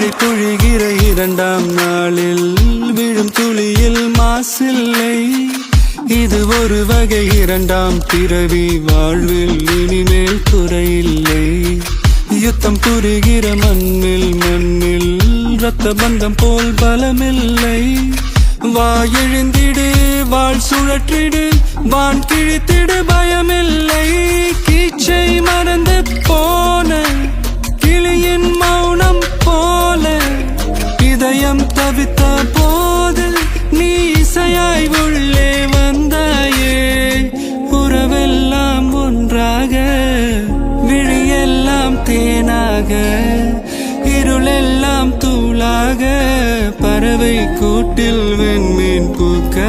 மழை பொழிகிற இரண்டாம் நாளில் விழும் துளியில் மாசில்லை. இது ஒரு வகை இரண்டாம் பிறவி, வாழ்வில் இனிமேல் குறையில்லை. யுத்தம் புரிகிற மண்ணில் இரத்த பந்தம் போல் பலமில்லை. வா எழுந்திடு, வாழ் சுழற்றிடு, வான் கிழித்திடு, பயமில்லை. கீச்சை மறந்து போன கிளியின் மௌனம் போல இதயம் தவித்த போது நீ இசையாய் உள்ளே வந்தாயே. உறவெல்லாம் ஒன்றாக, விழியெல்லாம் தேனாக, இருளெல்லாம் தூளாக, பறவை கூட்டில் வெண்மீன் பூக்க.